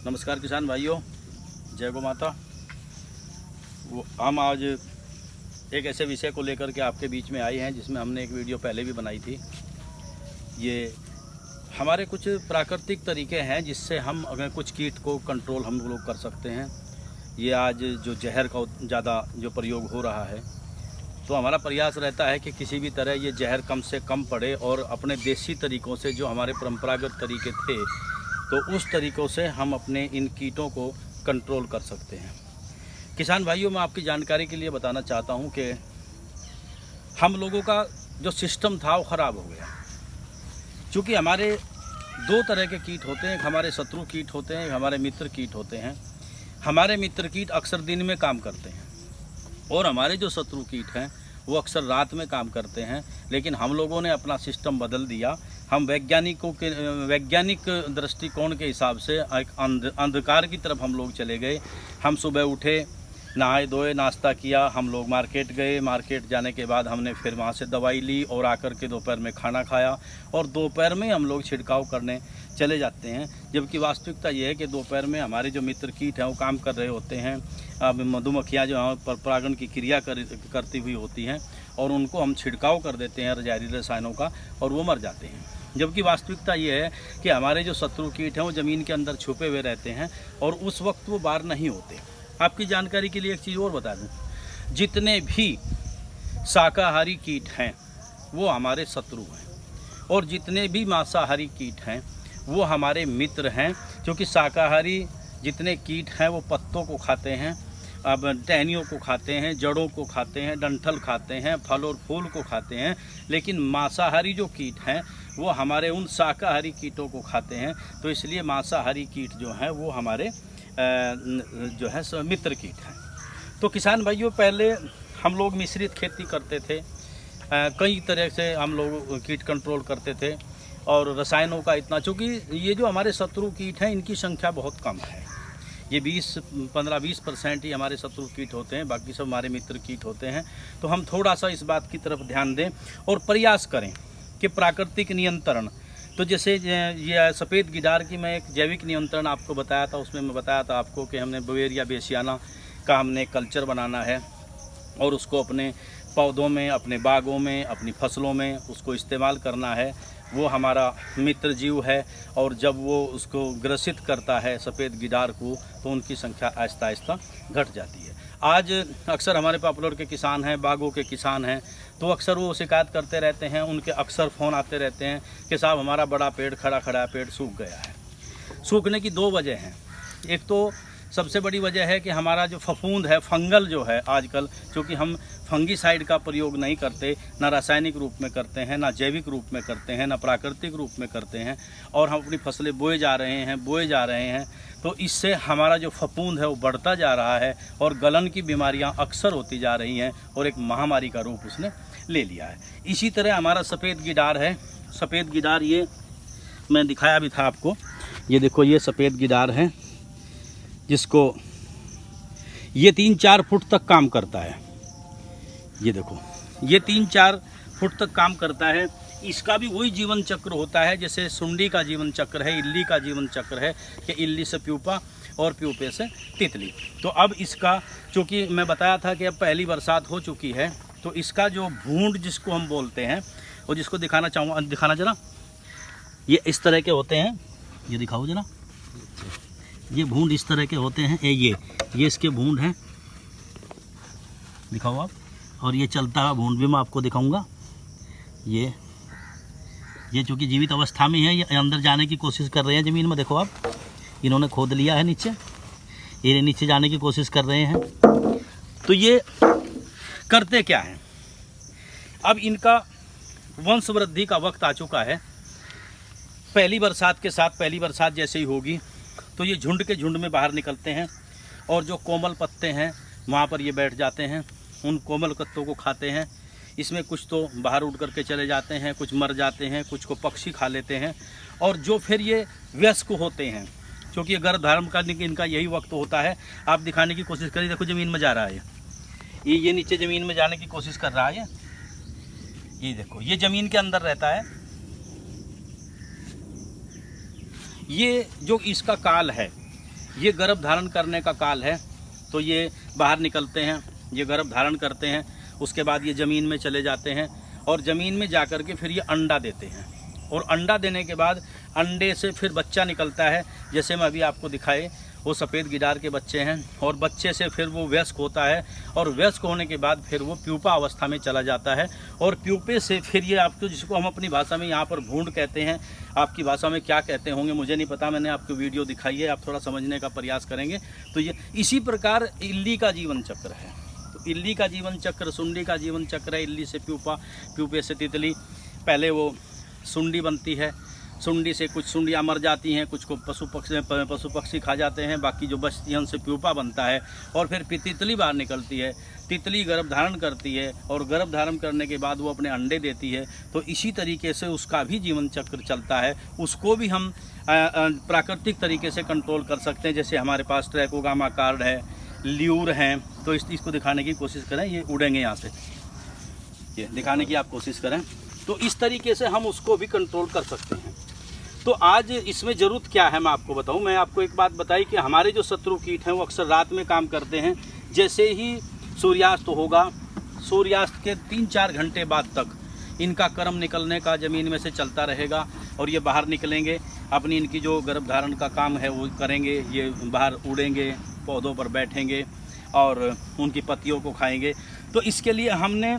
नमस्कार किसान भाइयों, जय गौ माता। हम आज एक ऐसे विषय को लेकर के आपके बीच में आए हैं जिसमें हमने एक वीडियो पहले भी बनाई थी। ये हमारे कुछ प्राकृतिक तरीके हैं जिससे हम अगर कुछ कीट को कंट्रोल हम लोग कर सकते हैं। ये आज जो जहर का ज़्यादा जो प्रयोग हो रहा है, तो हमारा प्रयास रहता है कि किसी भी तरह ये जहर कम से कम पड़े और अपने देसी तरीक़ों से, जो हमारे परंपरागत तरीके थे, तो उस तरीक़ों से हम अपने इन कीटों को कंट्रोल कर सकते हैं। किसान भाइयों, मैं आपकी जानकारी के लिए बताना चाहता हूं कि हम लोगों का जो सिस्टम था वो ख़राब हो गया। क्योंकि हमारे दो तरह के कीट होते हैं, एक हमारे शत्रु कीट होते हैं, एक हमारे मित्र कीट होते हैं। हमारे मित्र कीट अक्सर दिन में काम करते हैं और हमारे जो शत्रु कीट हैं वो अक्सर रात में काम करते हैं। लेकिन हम लोगों ने अपना सिस्टम बदल दिया। हम वैज्ञानिक दृष्टिकोण के हिसाब से एक अंधकार की तरफ हम लोग चले गए। हम सुबह उठे, नहाए धोए, नाश्ता किया, हम लोग मार्केट गए। मार्केट जाने के बाद हमने फिर वहाँ से दवाई ली और आकर के दोपहर में खाना खाया और दोपहर में हम लोग छिड़काव करने चले जाते हैं। जबकि वास्तविकता ये है कि दोपहर में हमारे जो मित्र कीट हैं वो काम कर रहे होते हैं। मधुमक्खियाँ जो हैं पर परागण की क्रिया करती हुई होती हैं और उनको हम छिड़काव कर देते हैं जहरीले रसायनों का और वो मर जाते हैं। जबकि वास्तविकता ये है कि हमारे जो शत्रु कीट हैं वो ज़मीन के अंदर छुपे हुए रहते हैं और उस वक्त वो बाहर नहीं होते। आपकी जानकारी के लिए एक चीज़ और बता दूं, जितने भी शाकाहारी कीट हैं वो हमारे शत्रु हैं और जितने भी मांसाहारी कीट हैं वो हमारे मित्र हैं। क्योंकि शाकाहारी जितने कीट हैं वो पत्तों को खाते हैं, अब टहनियों को खाते हैं, जड़ों को खाते हैं, डंठल खाते हैं, फल और फूल को खाते हैं। लेकिन मांसाहारी जो कीट हैं वो हमारे उन शाकाहारी कीटों को खाते हैं। तो इसलिए मांसाहारी कीट जो हैं वो हमारे जो है मित्र कीट हैं। तो किसान भाइयों, पहले हम लोग मिश्रित खेती करते थे, कई तरह से हम लोग कीट कंट्रोल करते थे और रसायनों का इतना, चूँकि ये जो हमारे शत्रु कीट हैं इनकी संख्या बहुत कम है। ये 15-20% ही हमारे शत्रु कीट होते हैं, बाकी सब हमारे मित्र कीट होते हैं। तो हम थोड़ा सा इस बात की तरफ ध्यान दें और प्रयास करें कि प्राकृतिक नियंत्रण, तो जैसे ये सफ़ेद गिडार की मैं एक जैविक नियंत्रण आपको बताया था, उसमें मैं बताया था आपको कि हमने बुवेरिया बेसियाना का हमने कल्चर बनाना है और उसको अपने पौधों में, अपने बागों में, अपनी फसलों में उसको इस्तेमाल करना है। वो हमारा मित्र जीव है और जब वो उसको ग्रसित करता है सफ़ेद गिडार को, तो उनकी संख्या आहिस्ता आहिस्ता घट जाती है। आज अक्सर हमारे पॉपुलर के किसान हैं, बागों के किसान हैं, तो अक्सर वो शिकायत करते रहते हैं, उनके अक्सर फ़ोन आते रहते हैं कि साहब हमारा बड़ा पेड़ खड़ा पेड़ सूख गया है। सूखने की दो वजह हैं। एक तो सबसे बड़ी वजह है कि हमारा जो फफूंद है, फंगल जो है आजकल, क्योंकि हम फंगीसाइड का प्रयोग नहीं करते, ना रासायनिक रूप में करते हैं, ना जैविक रूप में करते हैं, ना प्राकृतिक रूप में करते हैं, और हम अपनी फसलें बोए जा रहे हैं, तो इससे हमारा जो फफूंद है वो बढ़ता जा रहा है और गलन की बीमारियां अक्सर होती जा रही हैं और एक महामारी का रूप उसने ले लिया है। इसी तरह हमारा सफ़ेद गिडार है। सफ़ेद गिडार ये मैं दिखाया भी था आपको, ये देखो, ये सफ़ेद गिडार है जिसको ये 3-4 फुट तक काम करता है। ये देखो, ये 3-4 फुट तक काम करता है। इसका भी वही जीवन चक्र होता है जैसे सुंडी का जीवन चक्र है, इल्ली का जीवन चक्र है, कि इल्ली से प्यूपा और प्यूपे से तितली। तो अब इसका, चूँकि मैं बताया था कि अब पहली बरसात हो चुकी है, तो इसका जो भूंड जिसको हम बोलते हैं, और जिसको दिखाना चाहूँगा, दिखाना जरा, ये इस तरह के होते हैं, ये दिखाओ जरा, ये भूंड इस तरह के होते हैं। ये इसके भूंड हैं, दिखाओ आप। और ये चलता हुआ भूंड भी मैं आपको दिखाऊंगा। ये चूँकि जीवित अवस्था में है, ये अंदर जाने की कोशिश कर रहे हैं ज़मीन में। देखो आप, इन्होंने खोद लिया है नीचे, ये नीचे जाने की कोशिश कर रहे हैं। तो ये करते क्या हैं, अब इनका वंश वृद्धि का वक्त आ चुका है। पहली बरसात जैसे ही होगी तो ये झुंड के झुंड में बाहर निकलते हैं और जो कोमल पत्ते हैं वहाँ पर ये बैठ जाते हैं, उन कोमल पत्तों को खाते हैं। इसमें कुछ तो बाहर उड़ करके चले जाते हैं, कुछ मर जाते हैं, कुछ को पक्षी खा लेते हैं। और जो फिर ये वयस्क होते हैं, क्योंकि गर्भधारण करने का इनका यही वक्त होता है। आप दिखाने की कोशिश करिए, देखो ज़मीन में जा रहा है, ये नीचे ज़मीन में जाने की कोशिश कर रहा है। ये देखो, ये ज़मीन के अंदर रहता है। ये जो इसका काल है, ये गर्भ धारण करने का काल है, तो ये बाहर निकलते हैं, ये गर्भ धारण करते हैं, उसके बाद ये ज़मीन में चले जाते हैं और ज़मीन में जा कर के फिर ये अंडा देते हैं और अंडा देने के बाद अंडे से फिर बच्चा निकलता है। जैसे मैं अभी आपको दिखाए वो सफ़ेद गिडार के बच्चे हैं और बच्चे से फिर वो वयस्क होता है और वयस्क होने के बाद फिर वो प्यूपा अवस्था में चला जाता है और प्यूपे से फिर ये आपको, जिसको हम अपनी भाषा में यहाँ पर भूंड कहते हैं, आपकी भाषा में क्या कहते होंगे मुझे नहीं पता, मैंने आपको वीडियो दिखाई है, आप थोड़ा समझने का प्रयास करेंगे तो ये इसी प्रकार इल्ली का जीवन चक्र है। तो इल्ली का जीवन चक्र, सुंडी का जीवन चक्र है। इल्ली से प्यूपा, प्यूपे से तितली, पहले वो सुंडी बनती है, सुंडी से कुछ सुंडियाँ मर जाती हैं, कुछ को पशु पक्षी खा जाते हैं, बाकी जो बचती हैं उनसे प्यूपा बनता है और फिर तितली बाहर निकलती है। तितली गर्भ धारण करती है और गर्भ धारण करने के बाद वो अपने अंडे देती है। तो इसी तरीके से उसका भी जीवन चक्र चलता है। उसको भी हम प्राकृतिक तरीके से कंट्रोल कर सकते हैं। जैसे हमारे पास ट्रैकोगामा कार्ड है, ल्यूर हैं, तो इसको दिखाने की कोशिश करें, ये उड़ेंगे यहाँ से, ये दिखाने की आप कोशिश करें, तो इस तरीके से हम उसको भी कंट्रोल कर सकते हैं। तो आज इसमें ज़रूरत क्या है मैं आपको बताऊं। मैं आपको एक बात बताई कि हमारे जो शत्रु कीट हैं वो अक्सर रात में काम करते हैं। जैसे ही सूर्यास्त होगा, सूर्यास्त के 3-4 घंटे बाद तक इनका क्रम निकलने का ज़मीन में से चलता रहेगा और ये बाहर निकलेंगे, अपनी इनकी जो गर्भ धारण का काम है वो करेंगे। ये बाहर उड़ेंगे, पौधों पर बैठेंगे और उनकी पत्तियों को खाएंगे। तो इसके लिए हमने,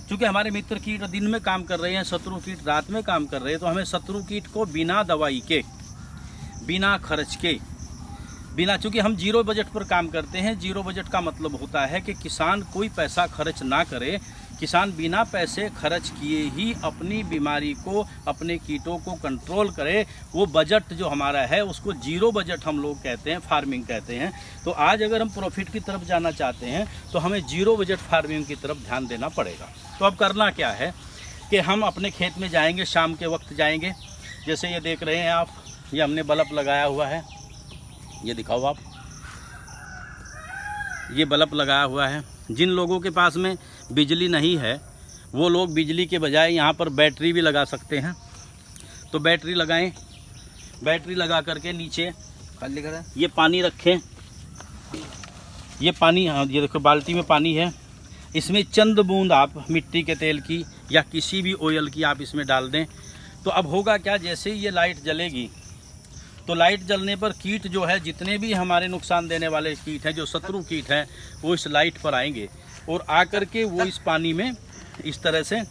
चूँकि हमारे मित्र कीट दिन में काम कर रहे हैं, शत्रु कीट रात में काम कर रहे हैं, तो हमें शत्रु कीट को बिना दवाई के, बिना खर्च के, बिना, चूँकि हम जीरो बजट पर काम करते हैं। जीरो बजट का मतलब होता है कि किसान कोई पैसा खर्च ना करे, किसान बिना पैसे खर्च किए ही अपनी बीमारी को, अपने कीटों को कंट्रोल करे। वो बजट जो हमारा है उसको जीरो बजट हम लोग कहते हैं, फार्मिंग कहते हैं। तो आज अगर हम प्रॉफिट की तरफ जाना चाहते हैं तो हमें जीरो बजट फार्मिंग की तरफ ध्यान देना पड़ेगा। तो अब करना क्या है कि हम अपने खेत में जाएंगे, शाम के वक्त जाएंगे। जैसे ये देख रहे हैं आप, ये हमने बल्ब लगाया हुआ है, ये दिखाओ आप, ये बल्ब लगाया हुआ है। जिन लोगों के पास में बिजली नहीं है वो लोग बिजली के बजाय यहाँ पर बैटरी भी लगा सकते हैं। तो बैटरी लगाएं, बैटरी लगा करके नीचे खाली करें, ये पानी रखें, ये पानी, हाँ ये देखो बाल्टी में पानी है, इसमें चंद बूंद आप मिट्टी के तेल की या किसी भी ऑयल की आप इसमें डाल दें। तो अब होगा क्या, जैसे ही ये लाइट जलेगी तो लाइट जलने पर कीट जो है, जितने भी हमारे नुकसान देने वाले कीट हैं, जो शत्रु कीट हैं, वो इस लाइट पर आएंगे और आकर के वो इस पानी में इस तरह से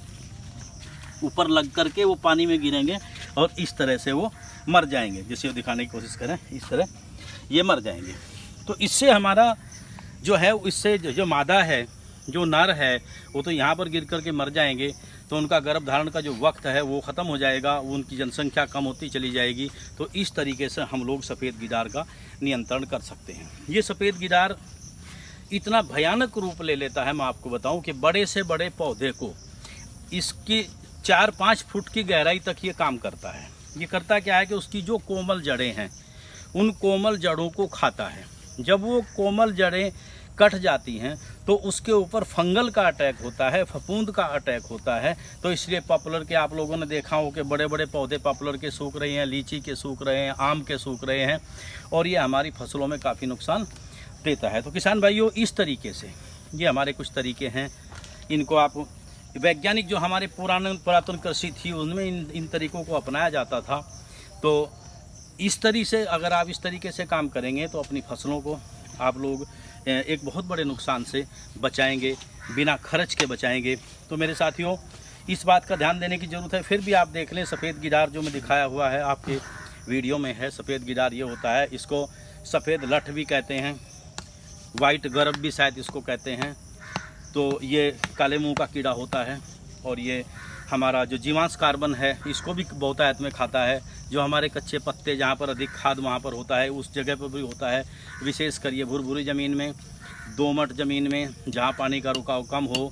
ऊपर लग करके वो पानी में गिरेंगे और इस तरह से वो मर जाएंगे। जैसे वो दिखाने की कोशिश करें, इस तरह ये मर जाएंगे। तो इससे हमारा जो है, इससे जो मादा है, जो नर है, वो तो यहाँ पर गिर करके मर जाएंगे। तो उनका गर्भ धारण का जो वक्त है वो ख़त्म हो जाएगा, उनकी जनसंख्या कम होती चली जाएगी। तो इस तरीके से हम लोग सफ़ेद गिडार का नियंत्रण कर सकते हैं। ये सफ़ेद गिडार इतना भयानक रूप ले लेता है, मैं आपको बताऊं कि बड़े से बड़े पौधे को इसकी 4-5 फुट की गहराई तक ये काम करता है। ये करता क्या है कि उसकी जो कोमल जड़ें हैं, उन कोमल जड़ों को खाता है। जब वो कोमल जड़ें कट जाती हैं तो उसके ऊपर फंगल का अटैक होता है, फफूंद का अटैक होता है। तो इसलिए पॉपुलर के आप लोगों ने देखा हो कि बड़े बड़े पौधे पॉपुलर के सूख रहे हैं, लीची के सूख रहे हैं, आम के सूख रहे हैं और ये हमारी फसलों में काफ़ी नुकसान देता है। तो किसान भाइयों, इस तरीके से ये हमारे कुछ तरीके हैं, इनको आप, वैज्ञानिक जो हमारे पुरातन कृषि थी उनमें इन तरीक़ों को अपनाया जाता था। तो इस तरीके से अगर आप इस तरीके से काम करेंगे तो अपनी फसलों को आप लोग एक बहुत बड़े नुकसान से बचाएंगे, बिना खर्च के बचाएंगे। तो मेरे साथियों, इस बात का ध्यान देने की ज़रूरत है। फिर भी आप देख लें, सफ़ेद गिडार जो मैं दिखाया हुआ है आपके वीडियो में है, सफ़ेद गिडार ये होता है, इसको सफ़ेद लठ भी कहते हैं, वाइट गर्भ भी शायद इसको कहते हैं। तो ये काले मुंह का कीड़ा होता है और ये हमारा जो जीवांश कार्बन है इसको भी बहुतायत में खाता है। जो हमारे कच्चे पत्ते, जहाँ पर अधिक खाद वहाँ पर होता है, उस जगह पर भी होता है। विशेषकर ये भुरभुरी ज़मीन में, दोमट ज़मीन में, जहाँ पानी का रुकाव कम हो,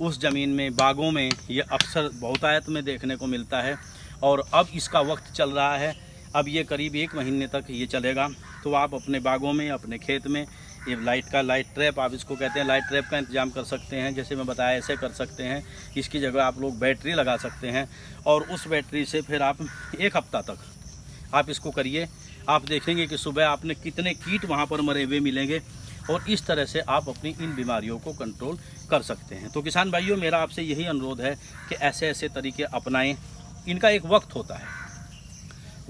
उस ज़मीन में, बागों में ये अक्सर बहुतायत में देखने को मिलता है। और अब इसका वक्त चल रहा है, अब ये करीब 1 महीने तक ये चलेगा। तो आप अपने बागों में, अपने खेत में ये लाइट ट्रैप आप इसको कहते हैं, लाइट ट्रैप का इंतजाम कर सकते हैं। जैसे मैं बताया ऐसे कर सकते हैं। इसकी जगह आप लोग बैटरी लगा सकते हैं और उस बैटरी से फिर आप 1 हफ्ता तक आप इसको करिए। आप देखेंगे कि सुबह आपने कितने कीट वहाँ पर मरे हुए मिलेंगे और इस तरह से आप अपनी इन बीमारियों को कंट्रोल कर सकते हैं। तो किसान भाइयों, मेरा आपसे यही अनुरोध है कि ऐसे ऐसे तरीके अपनाएं। इनका एक वक्त होता है,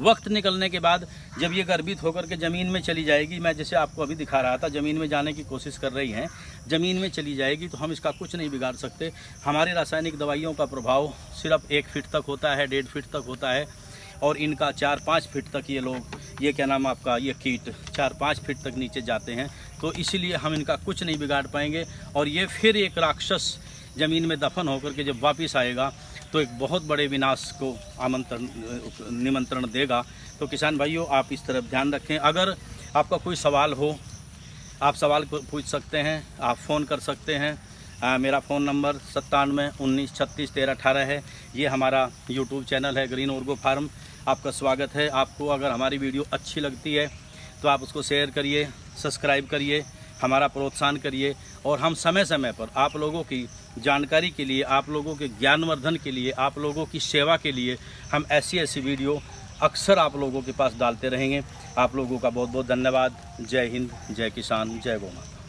वक्त निकलने के बाद जब ये गर्भित होकर के ज़मीन में चली जाएगी, मैं जैसे आपको अभी दिखा रहा था, ज़मीन में जाने की कोशिश कर रही हैं, ज़मीन में चली जाएगी तो हम इसका कुछ नहीं बिगाड़ सकते। हमारी रासायनिक दवाइयों का प्रभाव सिर्फ 1 फीट तक होता है, 1.5 फीट तक होता है, और इनका 4-5 फीट तक ये लोग, ये क्या नाम आपका, ये कीट 4-5 फीट तक नीचे जाते हैं। तो इसीलिए हम इनका कुछ नहीं बिगाड़ पाएंगे और ये फिर एक राक्षस ज़मीन में दफन होकर के जब वापस आएगा तो एक बहुत बड़े विनाश को निमंत्रण देगा। तो किसान भाइयों, आप इस तरफ ध्यान रखें। अगर आपका कोई सवाल हो, आप सवाल को पूछ सकते हैं, आप फ़ोन कर सकते हैं। मेरा फ़ोन नंबर 97 19 36 13 18 है। ये हमारा यूट्यूब चैनल है ग्रीन ऑर्गो फार्म। आपका स्वागत है। आपको अगर हमारी वीडियो अच्छी लगती है तो आप उसको शेयर करिए, सब्सक्राइब करिए, हमारा प्रोत्साहन करिए, और हम समय समय पर आप लोगों की जानकारी के लिए, आप लोगों के ज्ञानवर्धन के लिए, आप लोगों की सेवा के लिए हम ऐसी वीडियो अक्सर आप लोगों के पास डालते रहेंगे। आप लोगों का बहुत बहुत धन्यवाद। जय हिंद, जय किसान, जय गौ माता।